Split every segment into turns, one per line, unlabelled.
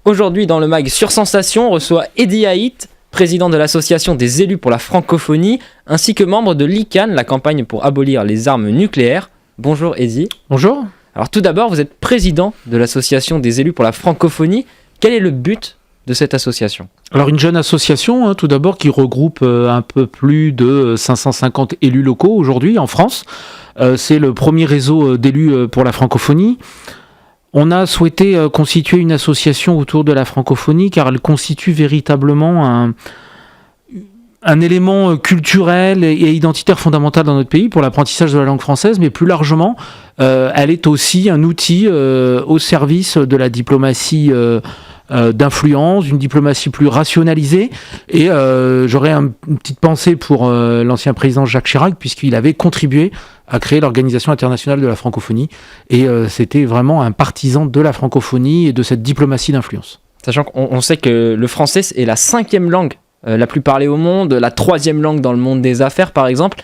Aujourd'hui, dans le mag Sur Sensation, on reçoit Eddy Haït, président de l'association des élus pour la francophonie, ainsi que membre de l'ICAN, la campagne pour abolir les armes nucléaires. Bonjour Eddy.
Bonjour.
Alors tout d'abord, vous êtes président de l'association des élus pour la francophonie. Quel est le but de cette association ?
Alors une jeune association, tout d'abord, qui regroupe un peu plus de 550 élus locaux aujourd'hui en France. C'est le premier réseau d'élus pour la francophonie. On a souhaité constituer une association autour de la francophonie car elle constitue véritablement un élément culturel et identitaire fondamental dans notre pays pour l'apprentissage de la langue française, mais plus largement, elle est aussi un outil au service de la diplomatie d'influence, d'une diplomatie plus rationalisée. Et j'aurais une petite pensée pour l'ancien président Jacques Chirac, puisqu'il avait contribué à créer l'Organisation internationale de la francophonie. Et c'était vraiment un partisan de la francophonie et de cette diplomatie d'influence.
Sachant qu'on sait que le français est la 5e langue la plus parlée au monde, la 3e langue dans le monde des affaires, par exemple.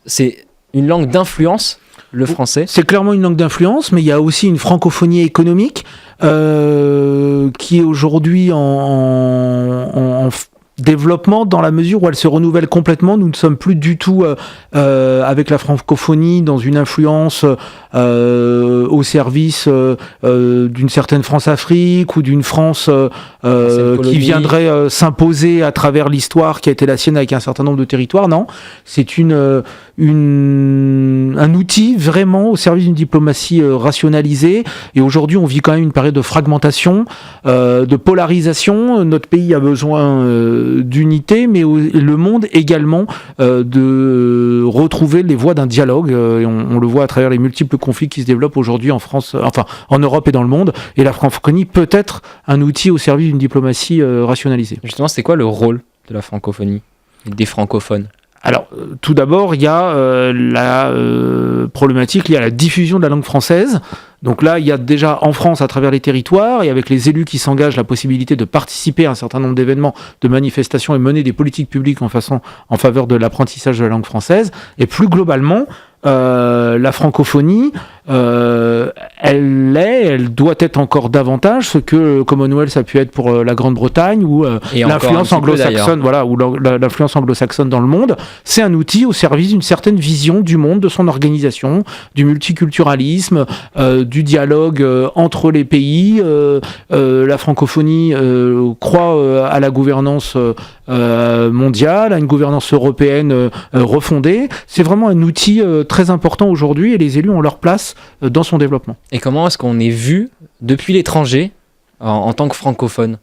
C'est une langue d'influence, le français.
C'est clairement une langue d'influence, mais il y a aussi une francophonie économique qui est aujourd'hui en développement dans la mesure où elle se renouvelle complètement. Nous ne sommes plus du tout avec la francophonie dans une influence au service d'une certaine France-Afrique ou d'une France qui viendrait s'imposer à travers l'histoire qui a été la sienne avec un certain nombre de territoires. Non, c'est un outil vraiment au service d'une diplomatie rationalisée. Et aujourd'hui, on vit quand même une période de fragmentation, de polarisation. Notre pays a besoin d'unité, mais le monde également de retrouver les voies d'un dialogue. Et on le voit à travers les multiples conflits qui se développent aujourd'hui en France, enfin en Europe et dans le monde. Et la francophonie peut être un outil au service d'une diplomatie rationalisée.
Justement, c'est quoi le rôle de la francophonie, des francophones ?
Alors, tout d'abord, il y a la problématique liée à la diffusion de la langue française. Donc là, il y a déjà en France, à travers les territoires, et avec les élus qui s'engagent, la possibilité de participer à un certain nombre d'événements, de manifestations et mener des politiques publiques en faveur de l'apprentissage de la langue française. Et plus globalement, la francophonie, elle doit être encore davantage ce que le Commonwealth a pu être pour la Grande-Bretagne ou l'influence anglo-saxonne, ou l'influence anglo-saxonne dans le monde. C'est un outil au service d'une certaine vision du monde, de son organisation, du multiculturalisme, du dialogue entre les pays. La francophonie croit à la gouvernance mondiale, à une gouvernance européenne refondée. C'est vraiment un outil très important aujourd'hui et les élus ont leur place dans son développement.
Et comment est-ce qu'on est vu depuis l'étranger en tant que francophone ?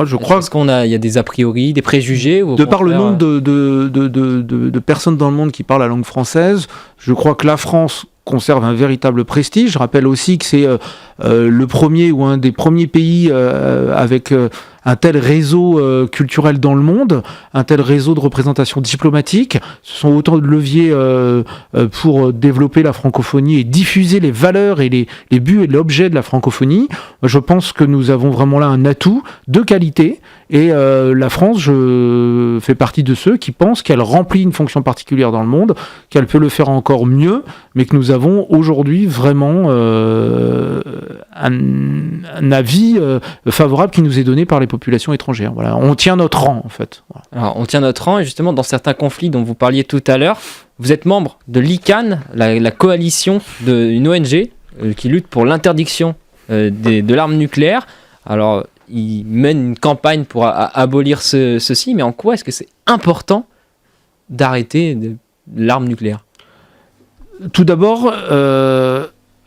Je crois
qu'il y a des a priori, des préjugés
de par le nombre de personnes dans le monde qui parlent la langue française, je crois que la France conserve un véritable prestige. Je rappelle aussi que c'est le premier ou un des premiers pays avec un tel réseau culturel dans le monde, un tel réseau de représentation diplomatique. Ce sont autant de leviers pour développer la francophonie et diffuser les valeurs et les buts et l'objet de la francophonie. Je pense que nous avons vraiment là un atout de qualité et la France, je fais partie de ceux qui pensent qu'elle remplit une fonction particulière dans le monde, qu'elle peut le faire encore mieux, mais que nous avons aujourd'hui vraiment un avis favorable qui nous est donné par les populations étrangères. Voilà, on tient notre rang en fait. Voilà.
Alors, on tient notre rang et justement dans certains conflits dont vous parliez tout à l'heure, vous êtes membre de l'ICAN, la coalition d'une ONG qui lutte pour l'interdiction de l'arme nucléaire. Alors, ils mènent une campagne pour abolir ceci, mais en quoi est-ce que c'est important d'arrêter l'arme nucléaire ?
Tout d'abord,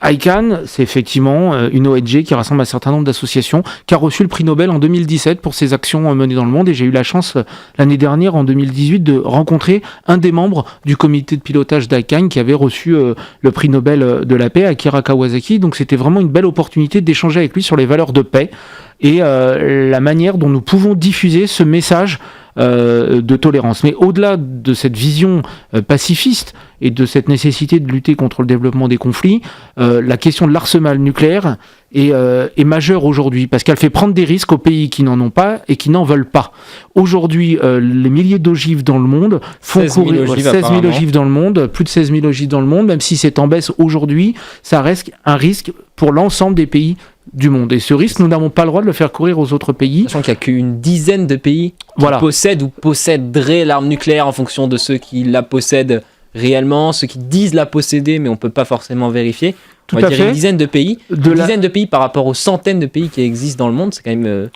ICAN, c'est effectivement une ONG qui rassemble un certain nombre d'associations, qui a reçu le prix Nobel en 2017 pour ses actions menées dans le monde. Et j'ai eu la chance l'année dernière, en 2018, de rencontrer un des membres du comité de pilotage d'ICAN qui avait reçu le prix Nobel de la paix, Akira Kawasaki. Donc c'était vraiment une belle opportunité d'échanger avec lui sur les valeurs de paix et la manière dont nous pouvons diffuser ce message de tolérance. Mais au-delà de cette vision pacifiste et de cette nécessité de lutter contre le développement des conflits, la question de l'arsenal nucléaire est majeure aujourd'hui parce qu'elle fait prendre des risques aux pays qui n'en ont pas et qui n'en veulent pas. Aujourd'hui, les milliers d'ogives dans le monde font courir 16 000 ogives dans le monde, plus de 16 000 ogives dans le monde, même si c'est en baisse aujourd'hui, ça reste un risque pour l'ensemble des pays du monde. Et ce risque, nous n'avons pas le droit de le faire courir aux autres pays.
Sachant qu'il n'y a qu'une dizaine de pays qui possèdent ou posséderaient l'arme nucléaire en fonction de ceux qui la possèdent réellement, ceux qui disent la posséder, mais on ne peut pas forcément vérifier.
Tout à fait.
Une dizaine de pays. Dizaine de pays par rapport aux centaines de pays qui existent dans le monde, c'est quand même...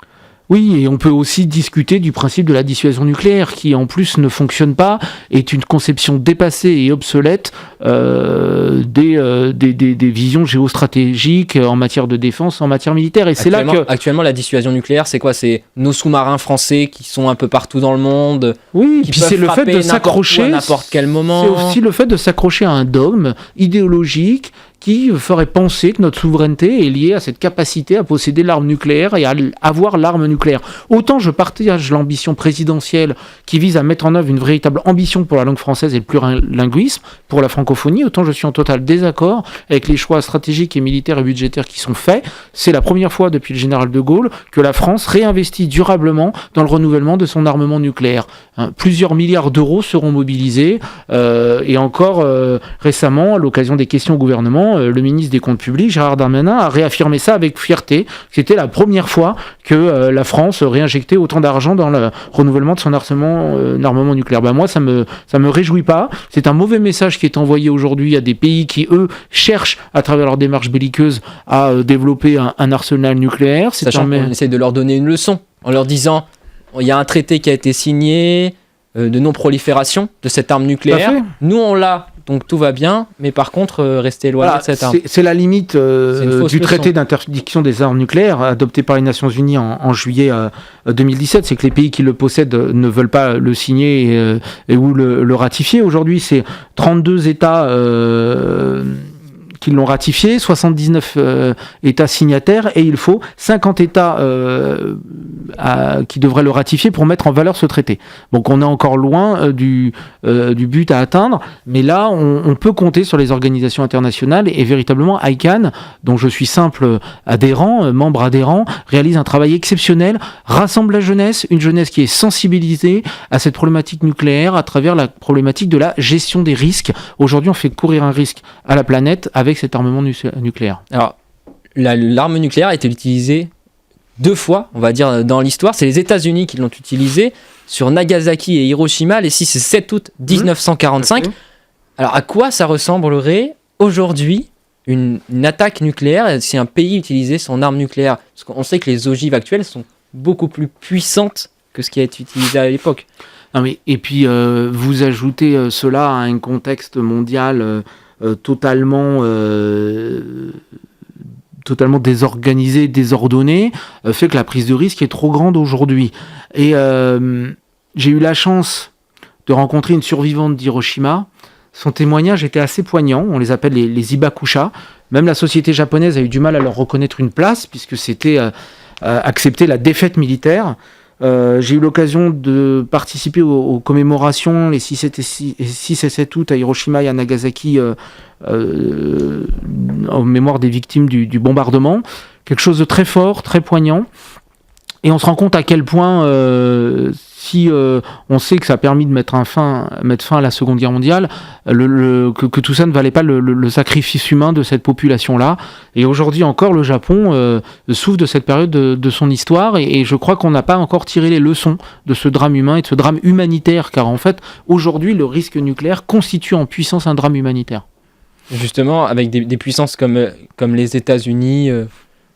Oui, et on peut aussi discuter du principe de la dissuasion nucléaire, qui en plus ne fonctionne pas, est une conception dépassée et obsolète des visions géostratégiques en matière de défense, en matière militaire. Et c'est là que...
Actuellement, la dissuasion nucléaire, c'est quoi? C'est nos sous-marins français qui sont un peu partout dans le monde,
oui,
qui
puis
peuvent
c'est le fait de s'accrocher
à n'importe quel moment.
C'est aussi le fait de s'accrocher à un dogme idéologique qui ferait penser que notre souveraineté est liée à cette capacité à posséder l'arme nucléaire et à avoir l'arme nucléaire. Autant je partage l'ambition présidentielle qui vise à mettre en œuvre une véritable ambition pour la langue française et le plurilinguisme, pour la francophonie, autant je suis en total désaccord avec les choix stratégiques et militaires et budgétaires qui sont faits. C'est la première fois depuis le général de Gaulle que la France réinvestit durablement dans le renouvellement de son armement nucléaire. Plusieurs milliards d'euros seront mobilisés et encore récemment, à l'occasion des questions au gouvernement, le ministre des Comptes publics, Gérard Darmanin, a réaffirmé ça avec fierté. C'était la première fois que la France réinjectait autant d'argent dans le renouvellement de son armement nucléaire. Ben moi, ça me réjouit pas. C'est un mauvais message qui est envoyé aujourd'hui à des pays qui, eux, cherchent, à travers leur démarche belliqueuse, à développer un arsenal nucléaire.
Sachant qu'on essaie de leur donner une leçon, en leur disant, il y a un traité qui a été signé de non-prolifération de cette arme nucléaire. Nous, on l'a. Donc tout va bien, mais par contre, restez éloigné de cette arme.
C'est la limite du traité d'interdiction des armes nucléaires adopté par les Nations Unies en juillet 2017. C'est que les pays qui le possèdent ne veulent pas le signer ou le ratifier. Aujourd'hui, c'est 32 États qui l'ont ratifié, 79 États signataires, et il faut 50 États qui devraient le ratifier pour mettre en valeur ce traité. Donc on est encore loin du but à atteindre, mais là on peut compter sur les organisations internationales, et véritablement ICANN, dont je suis simple adhérent, membre adhérent, réalise un travail exceptionnel, rassemble la jeunesse, une jeunesse qui est sensibilisée à cette problématique nucléaire à travers la problématique de la gestion des risques. Aujourd'hui on fait courir un risque à la planète avec cet armement nucléaire.
Alors, l'arme nucléaire a été utilisée 2 fois, on va dire, dans l'histoire. C'est les États-Unis qui l'ont utilisée sur Nagasaki et Hiroshima les 6 et 7 août 1945. Alors, à quoi ça ressemblerait aujourd'hui une attaque nucléaire si un pays utilisait son arme nucléaire? Parce qu'on sait que les ogives actuelles sont beaucoup plus puissantes que ce qui a été utilisé à l'époque.
Non mais, et puis, vous ajoutez cela à un contexte mondial totalement désorganisé, désordonné, fait que la prise de risque est trop grande aujourd'hui. Et j'ai eu la chance de rencontrer une survivante d'Hiroshima. Son témoignage était assez poignant. On les appelle les Ibakusha. Même la société japonaise a eu du mal à leur reconnaître une place, puisque c'était accepter la défaite militaire. J'ai eu l'occasion de participer aux commémorations les 6 et 7 août à Hiroshima et à Nagasaki en mémoire des victimes du bombardement. Quelque chose de très fort, très poignant. Et on se rend compte à quel point, si on sait que ça a permis de mettre fin à la Seconde Guerre mondiale, que tout ça ne valait pas le sacrifice humain de cette population-là. Et aujourd'hui encore, le Japon souffre de cette période de son histoire, et je crois qu'on n'a pas encore tiré les leçons de ce drame humain et de ce drame humanitaire, car en fait, aujourd'hui, le risque nucléaire constitue en puissance un drame humanitaire.
Justement, avec des puissances comme les États-Unis...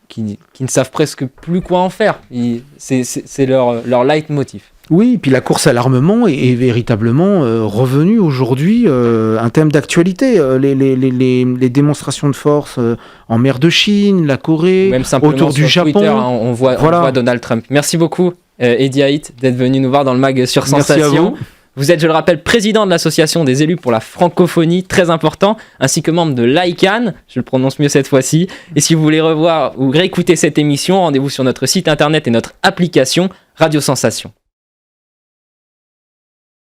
Qui ne savent presque plus quoi en faire. C'est leur leitmotiv.
Oui, puis la course à l'armement est véritablement revenue aujourd'hui un thème d'actualité. Les démonstrations de force en mer de Chine, la Corée,
même
autour du Japon.
Twitter, on voit Donald Trump. Merci beaucoup, Eddie Haït, d'être venu nous voir dans le mag sur Sensation.
Merci à vous.
Vous êtes, je le rappelle, président de l'association des élus pour la francophonie, très important, ainsi que membre de l'ICANN, je le prononce mieux cette fois-ci. Et si vous voulez revoir ou réécouter cette émission, rendez-vous sur notre site internet et notre application Radio Sensation.